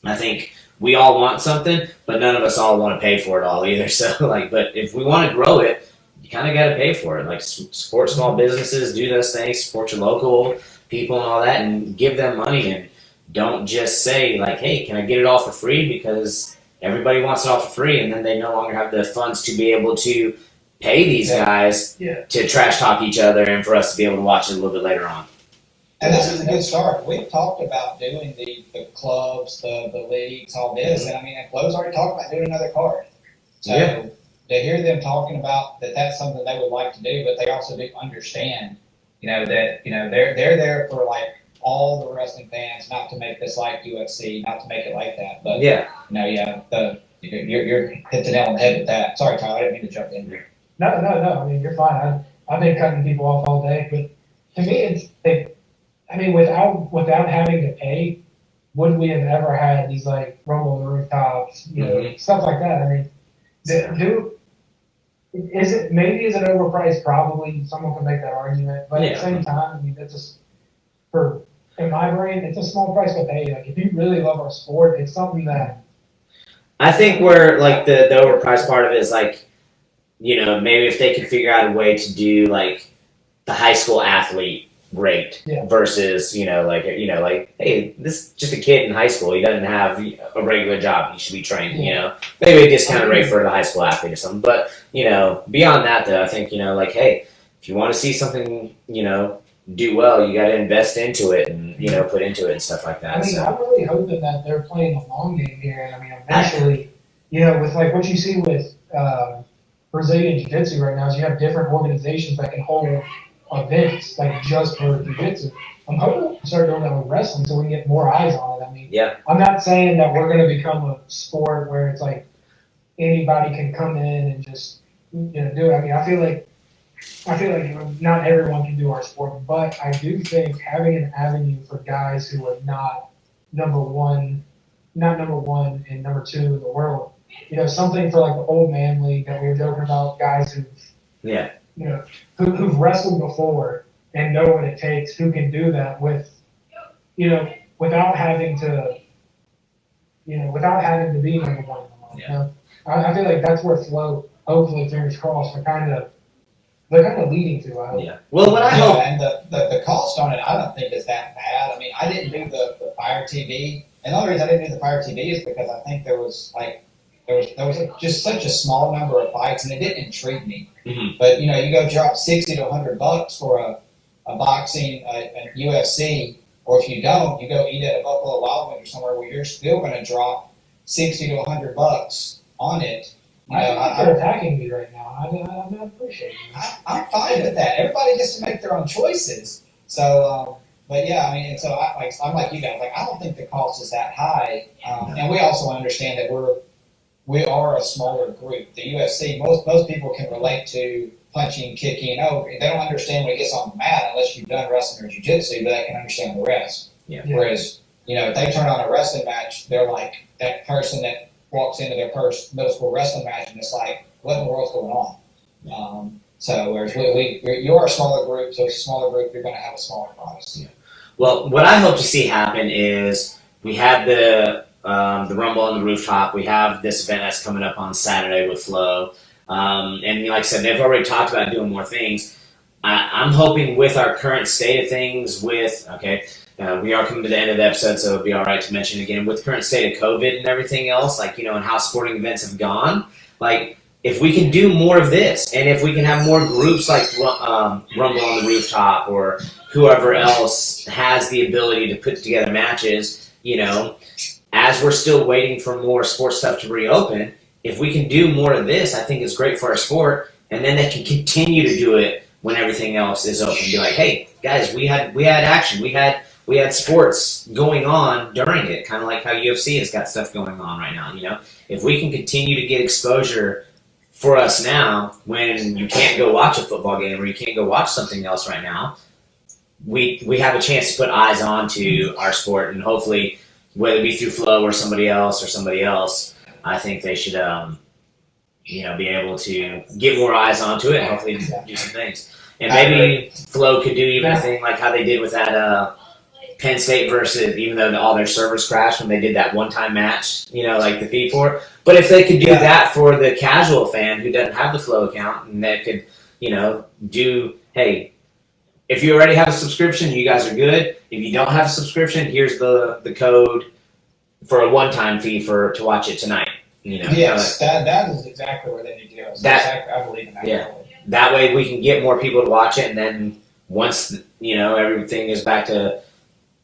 I think we all want something, but none of us all want to pay for it all either. So but if we want to grow it, you kind of got to pay for it. Like support small businesses, do those things, support your local people and all that, and give them money, and don't just say like, hey, can I get it all for free? Because everybody wants it all for free, and then they no longer have the funds to be able to pay these guys to trash talk each other, and for us to be able to watch it a little bit later on. And this is a good start. We've talked about doing the clubs, the leagues, all this, and I mean, Lowe's already talked about doing another card. So to hear them talking about that's something they would like to do, but they also do understand, that they're there for like all the wrestling fans, not to make this like UFC, not to make it like that. But you're hit the nail on the head with that. Sorry, Tyler, I didn't mean to jump in here. No. I mean, you're fine. I've been cutting people off all day, but to me, without having to pay, would we have ever had these like Rumble on the Rooftops, stuff like that? I mean, is it overpriced? Probably someone could make that argument, but at the same time, I mean, that's just in my brain, it's a small price to pay. Like if you really love our sport, it's something that I think where like the overpriced part of it is like, maybe if they could figure out a way to do like the high school athlete rate versus, hey, this is just a kid in high school. He doesn't have a regular job. He should be trained, maybe a discounted rate for the high school athlete or something. But, beyond that though, I think, hey, if you want to see something, do well, you got to invest into it and, put into it and stuff like that. I mean, I'm really hoping that they're playing a long game here. And I mean, eventually, with like what you see with Brazilian Jiu-Jitsu right now is you have different organizations that can hold events like just for jiu-jitsu. I'm hoping to start doing that with wrestling so we can get more eyes on it. I mean, I'm not saying that we're going to become a sport where it's like anybody can come in and just do it. I mean, I feel like not everyone can do our sport, but I do think having an avenue for guys who are not number one and number two in the world, something for like the old man league that we were joking about, guys who've wrestled before and know what it takes, who can do that without having to be number one in the world. I feel like that's where Flow, hopefully, fingers crossed, they're kind of leading to. I hope. Well, what I hope, and the cost on it, I don't think is that bad. I mean, I didn't do the Fire TV, and the only reason I didn't do the Fire TV is because I think there was just such a small number of fights, and it didn't intrigue me. Mm-hmm. But you go drop $60 to $100 for a boxing, a UFC, or if you don't, you go eat at a Buffalo Wild Wings or somewhere where you're still going to drop $60 to $100 on it. They're attacking me right now. I'm not appreciating it. I'm fine with that. Everybody gets to make their own choices. So, but yeah, I mean, and so I'm like you guys. Like, I don't think the cost is that high, and we also understand that we are a smaller group. The UFC, most people can relate to punching, kicking. They don't understand when it gets on the mat unless you've done wrestling or jiu-jitsu, but they can understand the rest. Whereas, if they turn on a wrestling match, they're like that person that walks into their first middle school wrestling match, and it's like, what in the world's going on? So whereas you're a smaller group, so it's a smaller group, you're going to have a smaller price. Well, what I hope to see happen is we have the Rumble on the Rooftop. We have this event that's coming up on Saturday with Flow. And like I said, they've already talked about doing more things. I'm hoping with our current state of things we are coming to the end of the episode, so it'll be all right to mention again, with current state of COVID and everything else, and how sporting events have gone, if we can do more of this, and if we can have more groups like Rumble on the Rooftop or whoever else has the ability to put together matches, as we're still waiting for more sports stuff to reopen, if we can do more of this, I think it's great for our sport, and then they can continue to do it when everything else is open. Be like, hey, guys, we had action. We had sports going on during it, kind of like how UFC has got stuff going on right now. If we can continue to get exposure for us now, when you can't go watch a football game or you can't go watch something else right now, we have a chance to put eyes onto our sport, and hopefully, whether it be through Flow or somebody else, I think they should be able to get more eyes onto it and hopefully do some things. And maybe Flow could do even a thing like how they did with that Penn State versus, even though all their servers crashed when they did that one-time match, like the feed for it. But if they could do that for the casual fan who doesn't have the Flow account, and they could, do, hey, if you already have a subscription, you guys are good. If you don't have a subscription, here's the code for a one-time fee to watch it tonight. Yes, that is exactly where they need to go. I believe in that. Yeah. That way we can get more people to watch it, and then once everything is back to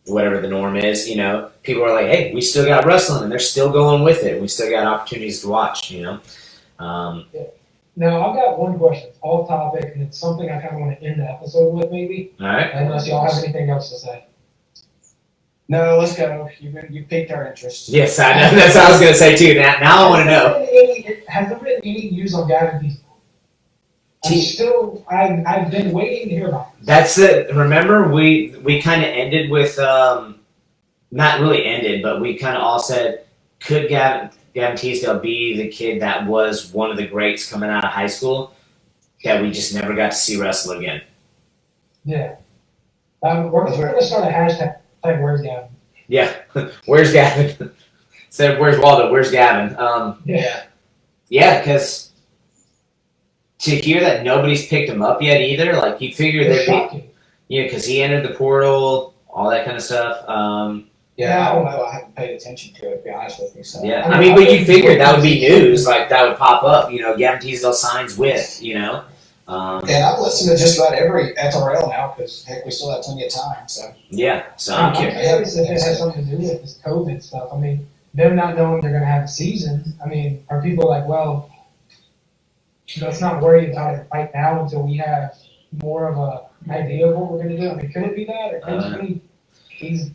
whatever the norm is, people are like, hey, we still got wrestling, and they're still going with it. We still got opportunities to watch. Now I've got one question, off topic, and it's something I kind of want to end the episode with, maybe. All right. Unless y'all have anything else to say. No, let's go. You piqued our interest. Yes, I know. That's what I was going to say too. Now I want to know. Has there been any news on Gavin Peace? I've been waiting to hear about it. That's it. Remember, we kind of ended with, not really ended, but we kind of all said, could Gavin Teasdale be the kid that was one of the greats coming out of high school that we just never got to see wrestle again? Yeah. We're going to start a hashtag, like, where's Gavin? Yeah. Where's Gavin? Instead of where's Waldo, where's Gavin? Yeah, because to hear that nobody's picked him up yet either, like you figure they'd be, because he entered the portal, all that kind of stuff. I don't know. I haven't paid attention to it, to be honest with you. So. Yeah, but you figured that would be news, like that would pop up. Gavin Teasdale signs with, And I've listened to just about every SRL now because heck, we still have plenty of time. So I'm curious if it has something to do with this COVID stuff. Them not knowing they're going to have a season. Are people like, well, let's not worry about it right now until we have more of a idea of what we're going to do? Could it be that, or could it be he's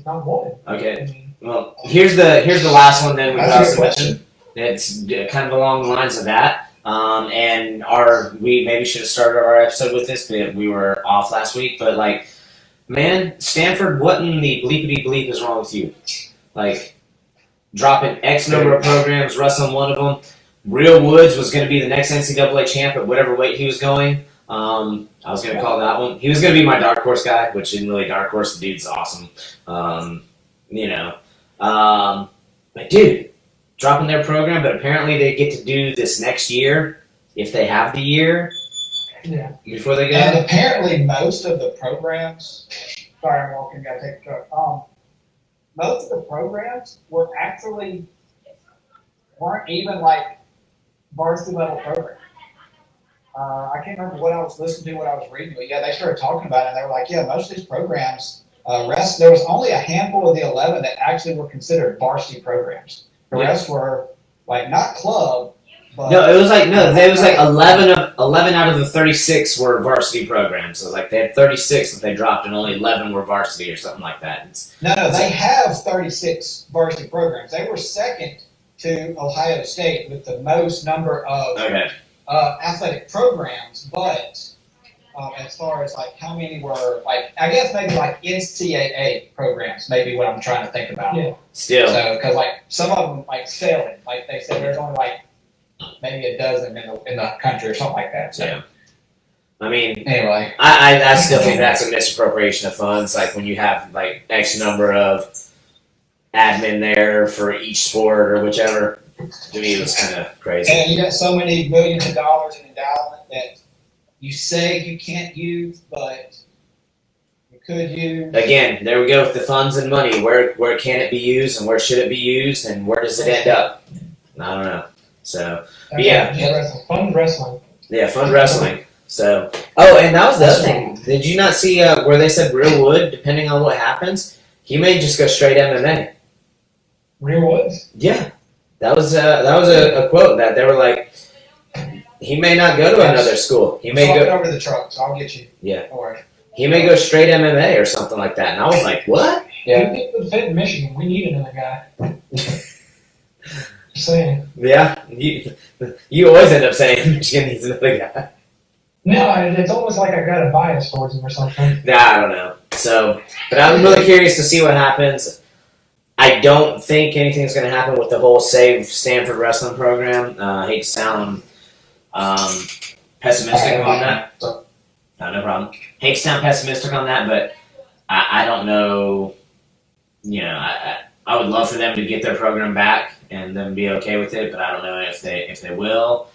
not wanted? Okay. Well, here's the last one. Then we also mentioned it's kind of along the lines of that. And we maybe should have started our episode with this, but we were off last week. But man, Stanford, what in the bleepity bleep is wrong with you? Dropping X number of programs, wrestling one of them. Real Woods was going to be the next NCAA champ at whatever weight he was going. I was going to call that one. He was going to be my dark horse guy, which isn't really dark horse. The dude's awesome. But dude, dropping their program, but apparently they get to do this next year if they have the year. Yeah. Before they go. And apparently most of the programs. Sorry, I'm walking. Gotta take a truck. Most of the programs weren't even varsity level programs. I can't remember what I was listening to, what I was reading, but they started talking about it, and they were like, most of these programs, there was only a handful of the 11 that actually were considered varsity programs. The rest were, not club, but... No, it was 11 out of the 36 were varsity programs. So, they had 36 that they dropped, and only 11 were varsity or something like that. No, they have 36 varsity programs. They were second to Ohio State with the most number of athletic programs, but as far as how many were I guess maybe NCAA programs, maybe what I'm trying to think about. Yeah. Still. So because some of them sailing, they said there's only maybe a dozen in the country or something like that. So. Yeah. Anyway, I still think that's a misappropriation of funds. When you have X number of admin there for each sport or whichever. To me, it was kind of crazy. And you got so many millions of dollars in endowment that you say you can't use, but you could use. Again, there we go with the funds and money. Where can it be used, and where should it be used, and where does it end up? I don't know. So, fun wrestling. Yeah, fun wrestling. So, and that was the other thing. Did you not see where they said Real Wood, depending on what happens, he may just go straight MMA. Real Woods? Yeah. That was a quote that they were like, he may not go to another school. He may go over the trucks. I'll get you. Yeah. He may go straight MMA or something like that. And I was like, what? Yeah. He would fit in Michigan. We need another guy. Just saying. Yeah. You always end up saying Michigan needs another guy. No, it's almost like I got a bias towards him or something. Nah, I don't know. So, but I'm really curious to see what happens. I don't think anything's going to happen with the whole Save Stanford Wrestling program. I hate to sound pessimistic on that. No problem. Hate to sound pessimistic on that, but I don't know. I would love for them to get their program back and them be okay with it, but I don't know if they will.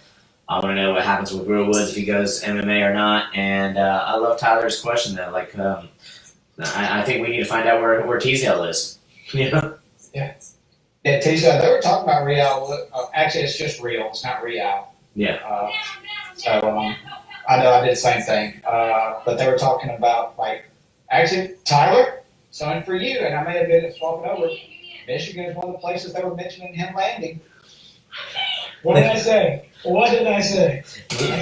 I want to know what happens with Real Woods, if he goes MMA or not. And I love Tyler's question though. Like, I think we need to find out where Teasdale is. Yeah. Yeah, Tisha, they were talking about Real. Actually, it's just Real. It's not Real. Yeah. So I know I did the same thing. But they were talking about, like, actually, Tyler, something for you. And I may have been swapping over. Michigan is one of the places they were mentioning him landing. What did I say? I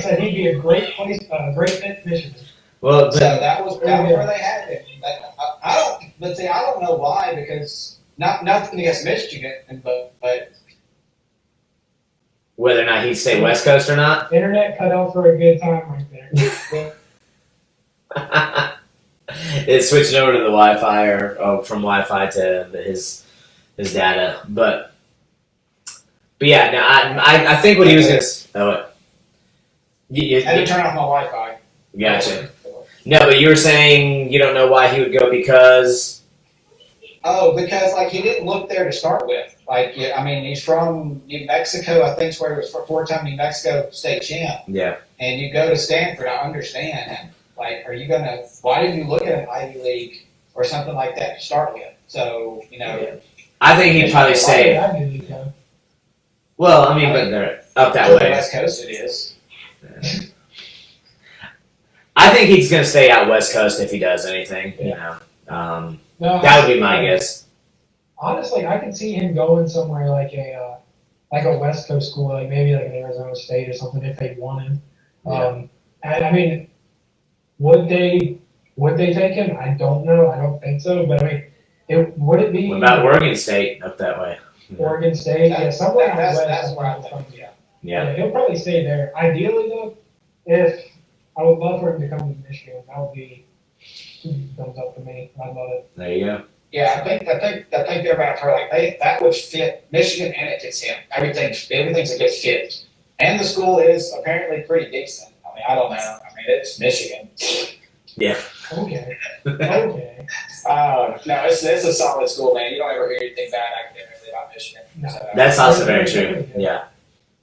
said he'd be a great place, great fit for Michigan. Well, So that was where they had it. I don't know why, because nothing against Michigan, but whether or not he'd stay West Coast or not. Internet cut out for a good time right there. It's switching over to the Wi-Fi or from Wi-Fi to his data, but yeah, no, I think what he was gonna. Oh, I had to turn off my Wi-Fi. Gotcha. No, but you were saying you don't know why he would go because. Oh, because like he didn't look there to start with. Like, I mean, he's from New Mexico. I think is where he was four-time New Mexico state champ. Yeah. And you go to Stanford. I understand. And like, why didn't you look at an Ivy League or something like that to start with? So I think he'd probably stay. Well, I mean, but they're up that way. West Coast, it is. I think he's going to stay out West Coast if he does anything. Yeah. That would be my guess. Honestly, I could see him going somewhere like a West Coast school, like maybe like an Arizona State or something if they wanted. And I mean, would they take him? I don't know. I don't think so. But I mean, would it be? What about Oregon State up that way? Oregon State, somewhere out west. That's where I think. Yeah. He'll probably stay there. Ideally, though, if I would love for him to come to Michigan, that would be thumbs up for me. I love it. There you go. Yeah, I think they're about her. Like that would fit Michigan, and it fits him. Everything's a good fit, and the school is apparently pretty decent. I mean, I don't know. I mean, it's Michigan. Yeah. Okay. No, it's a solid school, man. You don't ever hear anything bad academically about Michigan. No. So, That's also very true. Yeah.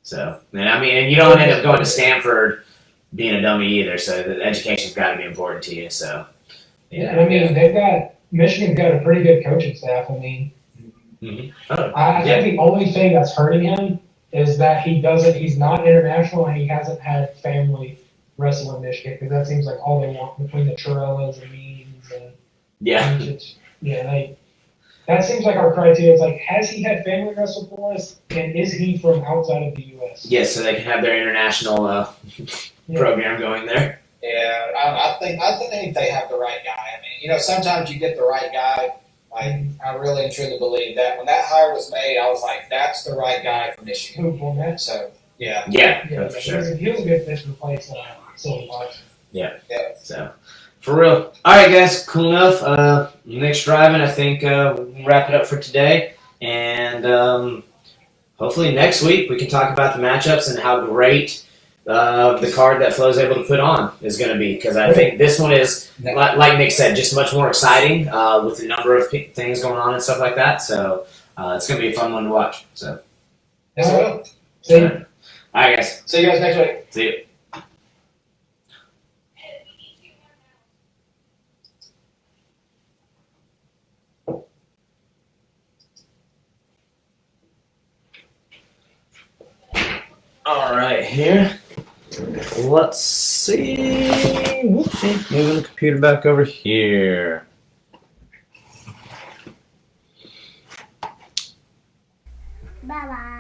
So, and you don't end up going to Stanford being a dummy either. So the education's got to be important to you. So. Yeah, I mean, Michigan's got a pretty good coaching staff. I mean, I think the only thing that's hurting him is that he's not international and he hasn't had family wrestle in Michigan, because that seems like all they want between the Torellas and Means and that seems like our criteria. It's like, has he had family wrestle for us, and is he from outside of the U.S.? Yes, so they can have their international program going there. Yeah, I think they have the right guy. I mean, sometimes you get the right guy. Like, I really and truly believe that when that hire was made, I was like, that's the right guy for Michigan. So, yeah. Yeah, for sure. He was a good fit to replace Silver Fox. Yeah. So, for real. All right, guys, cool enough. Next driving, I think we'll wrap it up for today. And hopefully next week we can talk about the matchups and how great the card that Flo's able to put on is going to be. Because I think this one is, like Nick said, just much more exciting with the number of things going on and stuff like that. So it's going to be a fun one to watch. So. Yes, I will. See you. All right, guys. See you guys next week. See you. All right, here. Let's see. Whoopsie. Moving the computer back over here. Bye-bye.